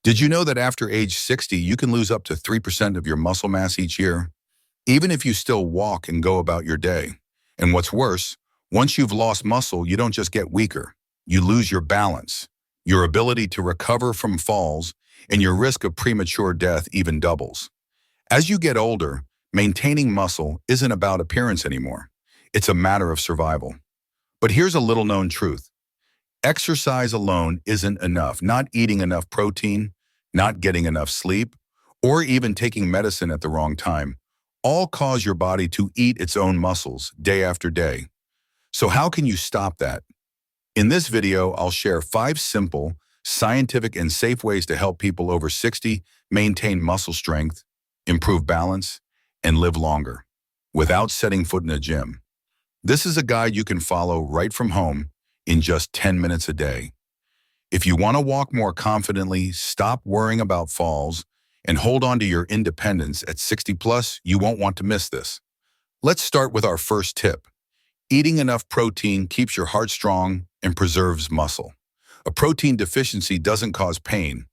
Did you know that after age 60, you can lose up to 3% of your muscle mass each year, even if you still walk and go about your day? And what's worse, once you've lost muscle, you don't just get weaker. You lose your balance, your ability to recover from falls, and your risk of premature death even doubles. As you get older, maintaining muscle isn't about appearance anymore. It's a matter of survival. But here's a little-known truth. Exercise alone isn't enough. Not eating enough protein, not getting enough sleep, or even taking medicine at the wrong time all cause your body to eat its own muscles day after day. So how can you stop that? In this video, I'll share 5 simple, scientific, and safe ways to help people over 60 maintain muscle strength, improve balance, and live longer without setting foot in a gym. This is a guide you can follow right from home in just 10 minutes a day. If you want to walk more confidently, stop worrying about falls, and hold on to your independence at 60 plus, you won't want to miss this. Let's start with our first tip. Eating enough protein keeps your heart strong and preserves muscle. A protein deficiency doesn't cause pain,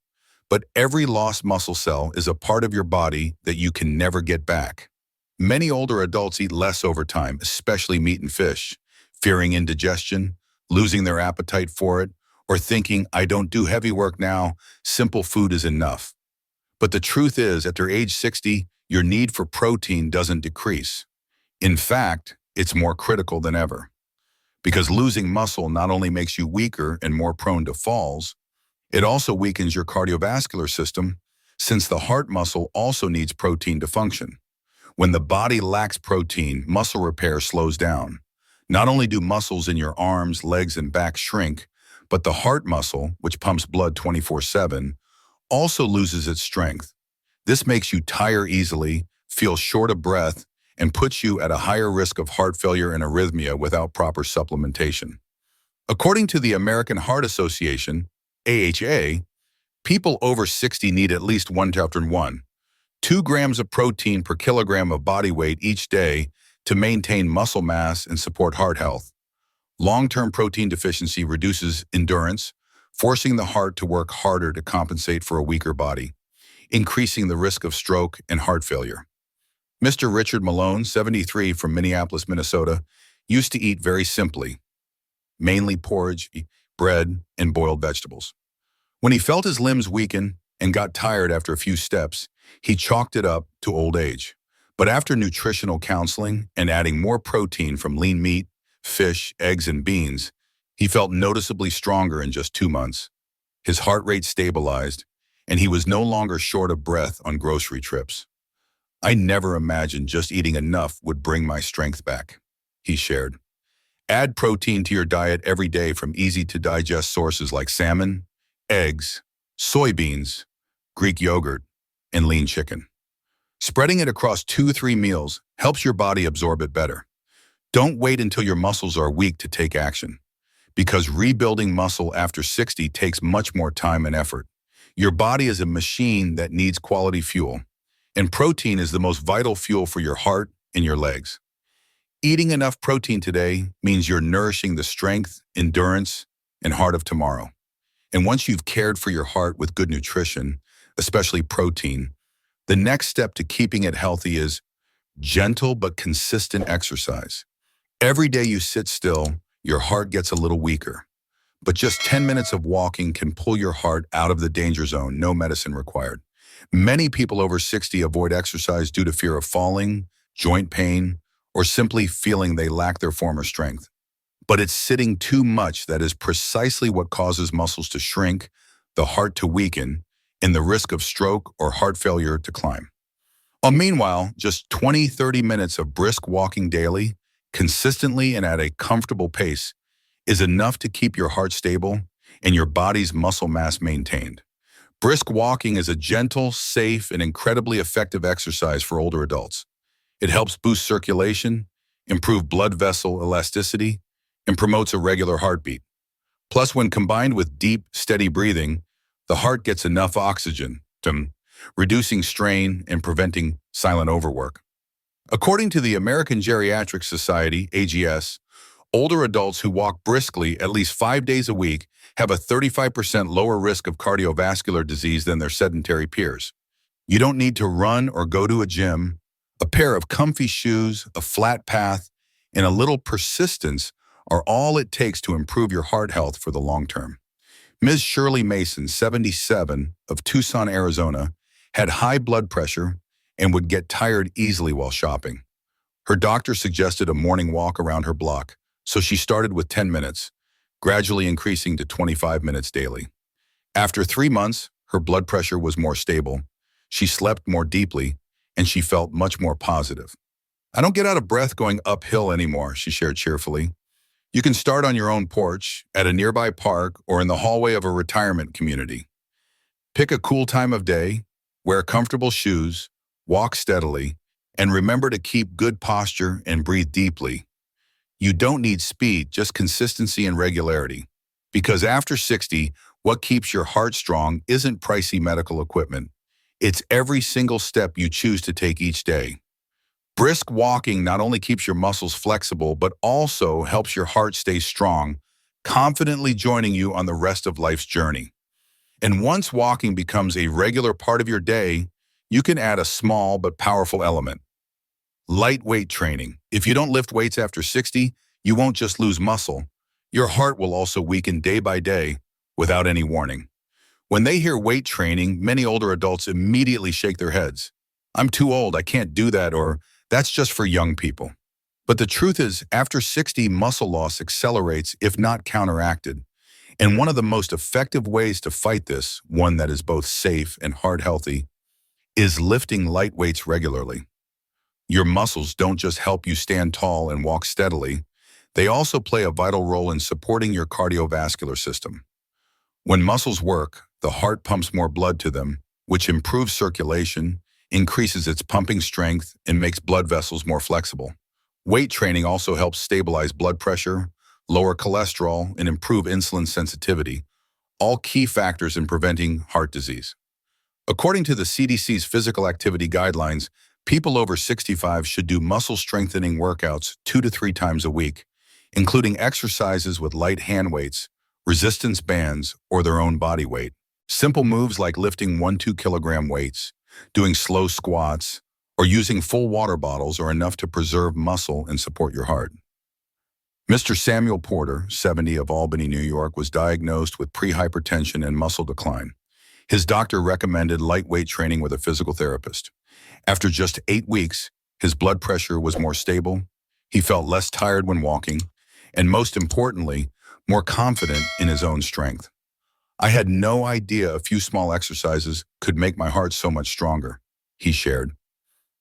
but every lost muscle cell is a part of your body that you can never get back. Many older adults eat less over time, especially meat and fish, fearing indigestion, losing their appetite for it, or thinking, I don't do heavy work now, simple food is enough. But the truth is, after age 60, your need for protein doesn't decrease. In fact, it's more critical than ever. Because losing muscle not only makes you weaker and more prone to falls, it also weakens your cardiovascular system, since the heart muscle also needs protein to function. When the body lacks protein, muscle repair slows down. Not only do muscles in your arms, legs, and back shrink, but the heart muscle, which pumps blood 24/7, also loses its strength. This makes you tire easily, feel short of breath, and puts you at a higher risk of heart failure and arrhythmia without proper supplementation. According to the American Heart Association, AHA, people over 60 need at least 2 grams of protein per kilogram of body weight each day to maintain muscle mass and support heart health. Long-term protein deficiency reduces endurance, forcing the heart to work harder to compensate for a weaker body, increasing the risk of stroke and heart failure. Mr. Richard Malone, 73, from Minneapolis, Minnesota, used to eat very simply, mainly porridge, bread, and boiled vegetables. When he felt his limbs weaken and got tired after a few steps, he chalked it up to old age. But after nutritional counseling and adding more protein from lean meat, fish, eggs, and beans, he felt noticeably stronger in just 2 months. His heart rate stabilized, and he was no longer short of breath on grocery trips. I never imagined just eating enough would bring my strength back, he shared. Add protein to your diet every day from easy-to-digest sources like salmon, eggs, soybeans, Greek yogurt, and lean chicken. Spreading it across 2-3 meals helps your body absorb it better. Don't wait until your muscles are weak to take action, because rebuilding muscle after 60 takes much more time and effort. Your body is a machine that needs quality fuel, and protein is the most vital fuel for your heart and your legs. Eating enough protein today means you're nourishing the strength, endurance, and heart of tomorrow. And once you've cared for your heart with good nutrition, especially protein, the next step to keeping it healthy is gentle but consistent exercise. Every day you sit still, your heart gets a little weaker. But just 10 minutes of walking can pull your heart out of the danger zone, no medicine required. Many people over 60 avoid exercise due to fear of falling, joint pain, or simply feeling they lack their former strength. But it's sitting too much that is precisely what causes muscles to shrink, the heart to weaken, and the risk of stroke or heart failure to climb. Meanwhile, just 20-30 minutes of brisk walking daily, consistently and at a comfortable pace, is enough to keep your heart stable and your body's muscle mass maintained. Brisk walking is a gentle, safe, and incredibly effective exercise for older adults. It helps boost circulation, improve blood vessel elasticity, and promotes a regular heartbeat. Plus, when combined with deep, steady breathing, the heart gets enough oxygen, reducing strain and preventing silent overwork. According to the American Geriatric Society, AGS, Older adults who walk briskly at least 5 days a week have a 35% lower risk of cardiovascular disease than their sedentary peers. You don't need to run or go to a gym. A pair of comfy shoes, a flat path, and a little persistence are all it takes to improve your heart health for the long term. Ms. Shirley Mason, 77, of Tucson, Arizona, had high blood pressure and would get tired easily while shopping. Her doctor suggested a morning walk around her block, so she started with 10 minutes, gradually increasing to 25 minutes daily. After 3 months, her blood pressure was more stable, she slept more deeply, and she felt much more positive. "I don't get out of breath going uphill anymore," she shared cheerfully. You can start on your own porch, at a nearby park, or in the hallway of a retirement community. Pick a cool time of day, wear comfortable shoes, walk steadily, and remember to keep good posture and breathe deeply. You don't need speed, just consistency and regularity. Because after 60, what keeps your heart strong isn't pricey medical equipment. It's every single step you choose to take each day. Brisk walking not only keeps your muscles flexible, but also helps your heart stay strong, confidently joining you on the rest of life's journey. And once walking becomes a regular part of your day, you can add a small but powerful element. Lightweight training. If you don't lift weights after 60, you won't just lose muscle. Your heart will also weaken day by day without any warning. When they hear weight training, many older adults immediately shake their heads. "I'm too old, I can't do that," or "That's just for young people." But the truth is, after 60, muscle loss accelerates if not counteracted. And one of the most effective ways to fight this, one that is both safe and heart healthy, is lifting light weights regularly. Your muscles don't just help you stand tall and walk steadily, they also play a vital role in supporting your cardiovascular system. When muscles work, the heart pumps more blood to them, which improves circulation, increases its pumping strength, and makes blood vessels more flexible. Weight training also helps stabilize blood pressure, lower cholesterol, and improve insulin sensitivity, all key factors in preventing heart disease. According to the CDC's physical activity guidelines, people over 65 should do muscle strengthening workouts 2 to 3 times a week, including exercises with light hand weights, resistance bands, or their own body weight. Simple moves like lifting 1-2 kilogram weights, doing slow squats, or using full water bottles are enough to preserve muscle and support your heart. Mr. Samuel Porter, 70, of Albany, New York, was diagnosed with prehypertension and muscle decline. His doctor recommended lightweight training with a physical therapist. After just 8 weeks, his blood pressure was more stable, he felt less tired when walking, and most importantly, more confident in his own strength. "I had no idea a few small exercises could make my heart so much stronger," he shared.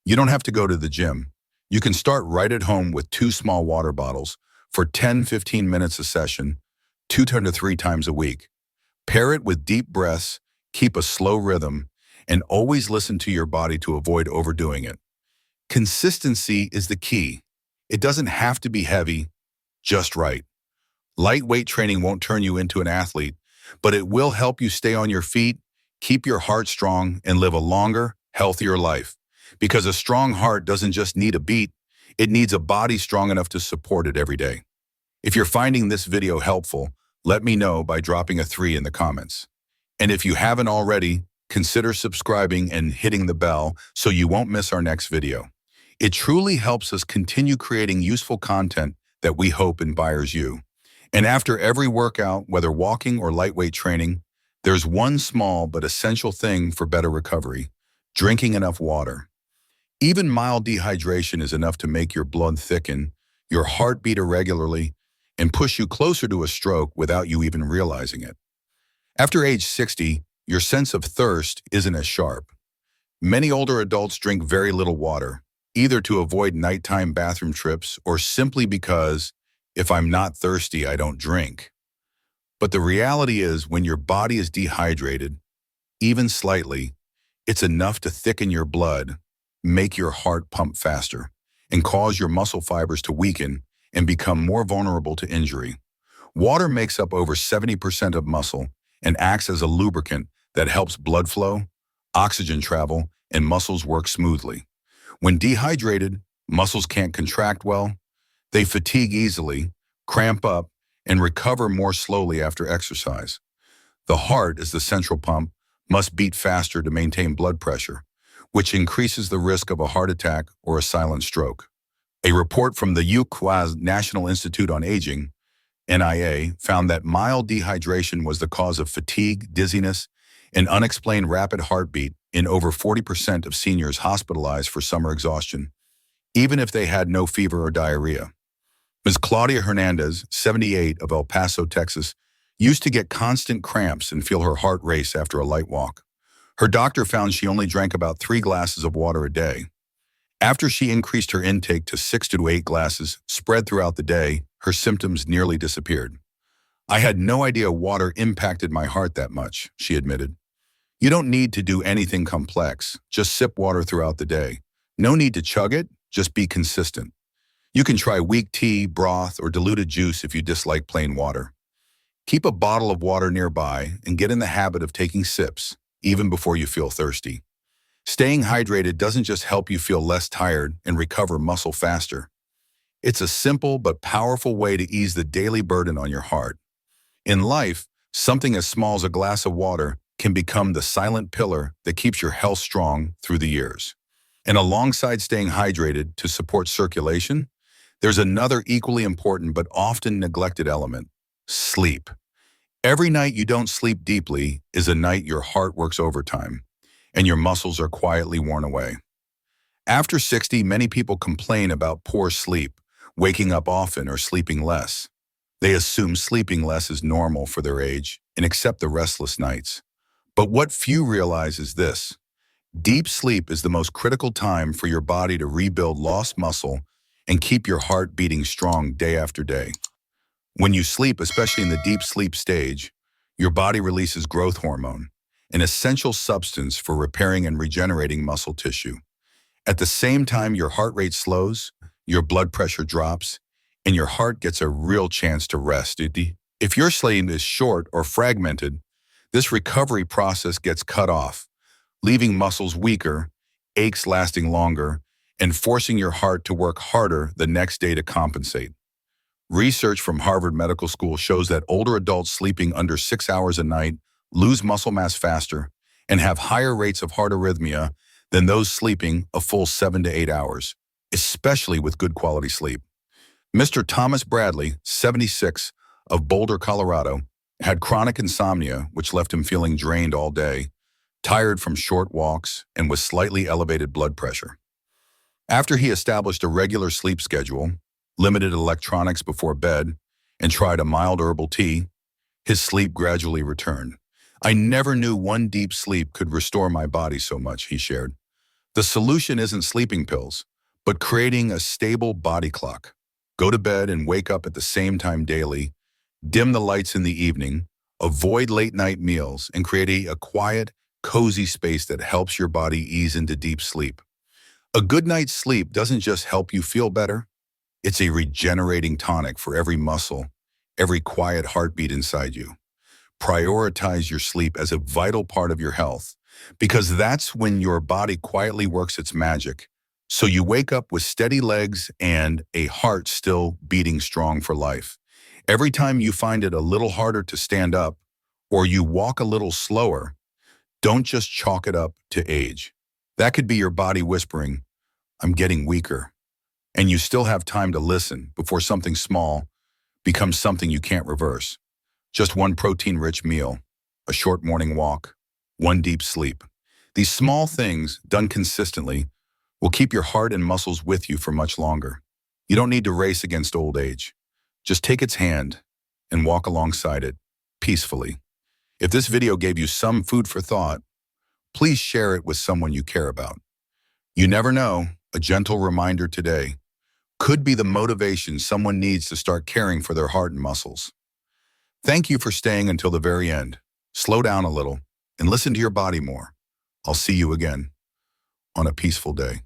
You don't have to go to the gym. You can start right at home with 2 small water bottles for 10-15 minutes a session, 2 to 3 times a week. Pair it with deep breaths, keep a slow rhythm, and always listen to your body to avoid overdoing it. Consistency is the key. It doesn't have to be heavy, just right. Lightweight training won't turn you into an athlete, but it will help you stay on your feet, keep your heart strong, and live a longer, healthier life. Because a strong heart doesn't just need a beat, it needs a body strong enough to support it every day. If you're finding this video helpful, let me know by dropping a 3 in the comments. And if you haven't already, consider subscribing and hitting the bell so you won't miss our next video. It truly helps us continue creating useful content that we hope inspires you. And after every workout, whether walking or lightweight training, there's one small but essential thing for better recovery: drinking enough water. Even mild dehydration is enough to make your blood thicken, your heart beat irregularly, and push you closer to a stroke without you even realizing it. After age 60, your sense of thirst isn't as sharp. Many older adults drink very little water, either to avoid nighttime bathroom trips or simply because, "If I'm not thirsty, I don't drink." But the reality is, when your body is dehydrated, even slightly, it's enough to thicken your blood, make your heart pump faster, and cause your muscle fibers to weaken and become more vulnerable to injury. Water makes up over 70% of muscle and acts as a lubricant that helps blood flow, oxygen travel, and muscles work smoothly. When dehydrated, muscles can't contract well, they fatigue easily, cramp up, and recover more slowly after exercise. The heart, as the central pump, must beat faster to maintain blood pressure, which increases the risk of a heart attack or a silent stroke. A report from the U.S. National Institute on Aging, NIA, found that mild dehydration was the cause of fatigue, dizziness, and unexplained rapid heartbeat in over 40% of seniors hospitalized for summer exhaustion, even if they had no fever or diarrhea. Ms. Claudia Hernandez, 78, of El Paso, Texas, used to get constant cramps and feel her heart race after a light walk. Her doctor found she only drank about 3 glasses of water a day. After she increased her intake to 6 to 8 glasses, spread throughout the day, her symptoms nearly disappeared. "I had no idea water impacted my heart that much," she admitted. "You don't need to do anything complex. Just sip water throughout the day. No need to chug it, just be consistent. You can try weak tea, broth, or diluted juice if you dislike plain water. Keep a bottle of water nearby and get in the habit of taking sips, even before you feel thirsty." Staying hydrated doesn't just help you feel less tired and recover muscle faster. It's a simple but powerful way to ease the daily burden on your heart. In life, something as small as a glass of water can become the silent pillar that keeps your health strong through the years. And alongside staying hydrated to support circulation, there's another equally important but often neglected element: sleep. Every night you don't sleep deeply is a night your heart works overtime and your muscles are quietly worn away. After 60, many people complain about poor sleep, waking up often or sleeping less. They assume sleeping less is normal for their age and accept the restless nights. But what few realize is this: deep sleep is the most critical time for your body to rebuild lost muscle and keep your heart beating strong day after day. When you sleep, especially in the deep sleep stage, your body releases growth hormone, an essential substance for repairing and regenerating muscle tissue. At the same time your heart rate slows, your blood pressure drops, and your heart gets a real chance to rest. If your sleep is short or fragmented, this recovery process gets cut off, leaving muscles weaker, aches lasting longer, and forcing your heart to work harder the next day to compensate. Research from Harvard Medical School shows that older adults sleeping under 6 hours a night lose muscle mass faster and have higher rates of heart arrhythmia than those sleeping a full 7 to 8 hours, especially with good quality sleep. Mr. Thomas Bradley, 76, of Boulder, Colorado, had chronic insomnia, which left him feeling drained all day, tired from short walks, and with slightly elevated blood pressure. After he established a regular sleep schedule, limited electronics before bed, and tried a mild herbal tea, his sleep gradually returned. "I never knew one deep sleep could restore my body so much," he shared. The solution isn't sleeping pills, but creating a stable body clock. Go to bed and wake up at the same time daily, dim the lights in the evening, avoid late-night meals, and create a quiet, cozy space that helps your body ease into deep sleep. A good night's sleep doesn't just help you feel better, it's a regenerating tonic for every muscle, every quiet heartbeat inside you. Prioritize your sleep as a vital part of your health, because that's when your body quietly works its magic. So you wake up with steady legs and a heart still beating strong for life. Every time you find it a little harder to stand up or you walk a little slower, don't just chalk it up to age. That could be your body whispering, "I'm getting weaker." And you still have time to listen before something small becomes something you can't reverse. Just one protein-rich meal, a short morning walk, one deep sleep. These small things, done consistently, will keep your heart and muscles with you for much longer. You don't need to race against old age. Just take its hand and walk alongside it, peacefully. If this video gave you some food for thought, please share it with someone you care about. You never know, a gentle reminder today could be the motivation someone needs to start caring for their heart and muscles. Thank you for staying until the very end. Slow down a little and listen to your body more. I'll see you again on a peaceful day.